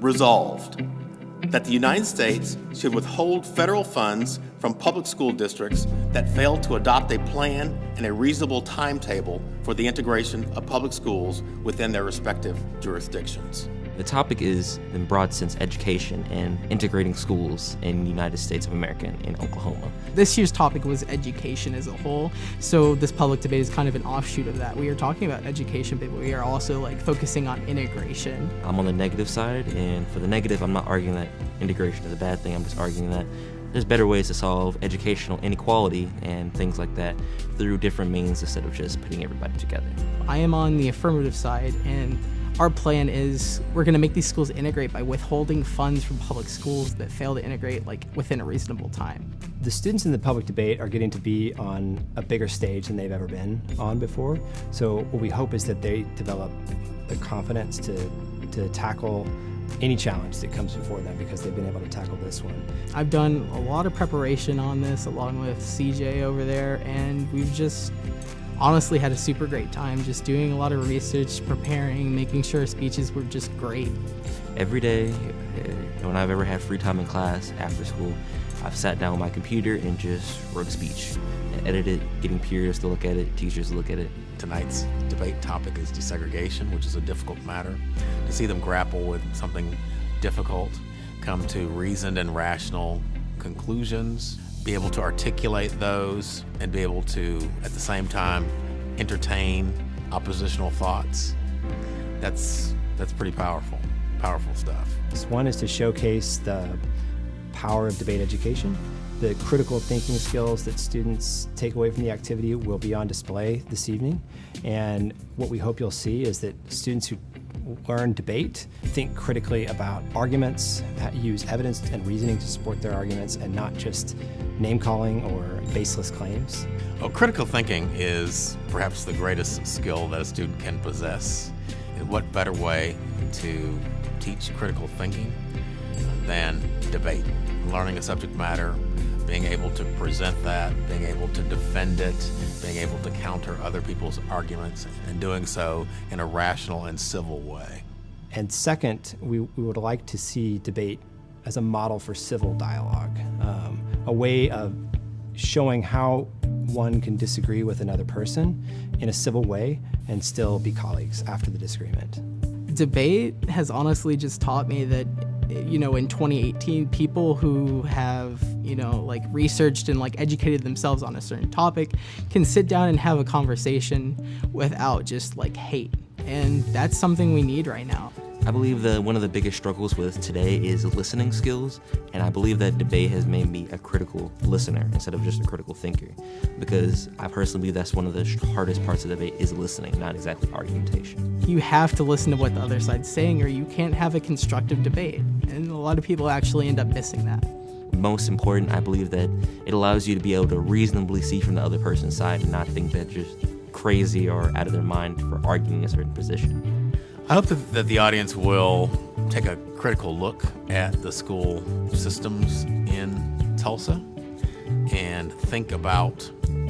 Resolved, that the United States should withhold federal funds from public school districts that fail to adopt a plan and a reasonable timetable for the integration of public schools within their respective jurisdictions. The topic is, in broad sense, education and integrating schools in the United States of America and in Oklahoma. This year's topic was education as a whole, so this public debate is kind of an offshoot of that. We are talking about education, but we are also focusing on integration. I'm on the negative side, and for the negative, I'm not arguing that integration is a bad thing. I'm just arguing that there's better ways to solve educational inequality and things like that through different means instead of just putting everybody together. I am on the affirmative side, and our plan is we're going to make these schools integrate by withholding funds from public schools that fail to integrate within a reasonable time. The students in the public debate are getting to be on a bigger stage than they've ever been on before. So what we hope is that they develop the confidence to tackle any challenge that comes before them because they've been able to tackle this one. I've done a lot of preparation on this along with CJ over there, and we've just honestly had a super great time just doing a lot of research, preparing, making sure speeches were just great. Every day, when I've ever had free time in class after school, I've sat down with my computer and just wrote a speech, and edited it, getting peers to look at it, teachers to look at it. Tonight's debate topic is desegregation, which is a difficult matter. To see them grapple with something difficult, come to reasoned and rational conclusions, be able to articulate those, and be able to, at the same time, entertain oppositional thoughts. That's pretty powerful stuff. One is to showcase the power of debate education. The critical thinking skills that students take away from the activity will be on display this evening. And what we hope you'll see is that students who learn debate think critically about arguments, use evidence and reasoning to support their arguments, and not just name-calling or baseless claims. Well, critical thinking is perhaps the greatest skill that a student can possess. And what better way to teach critical thinking than debate? Learning a subject matter, being able to present that, being able to defend it, being able to counter other people's arguments, and doing so in a rational and civil way. And second, we would like to see debate as a model for civil dialogue, a way of showing how one can disagree with another person in a civil way and still be colleagues after the disagreement. Debate has honestly just taught me that, in 2018, people who have, researched and educated themselves on a certain topic can sit down and have a conversation without just hate. And that's something we need right now. I believe that one of the biggest struggles with today is listening skills, and I believe that debate has made me a critical listener instead of just a critical thinker, because I personally believe that's one of the hardest parts of debate is listening, not exactly argumentation. You have to listen to what the other side's saying, or you can't have a constructive debate, and a lot of people actually end up missing that. Most important, I believe that it allows you to be able to reasonably see from the other person's side and not think that you're just crazy or out of their mind for arguing a certain position. I hope that the audience will take a critical look at the school systems in Tulsa and think about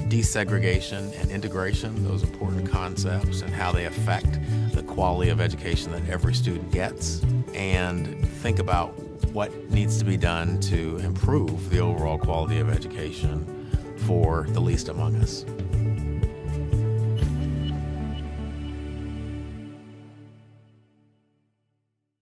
desegregation and integration, those important concepts, and how they affect the quality of education that every student gets, and think about what needs to be done to improve the overall quality of education for the least among us.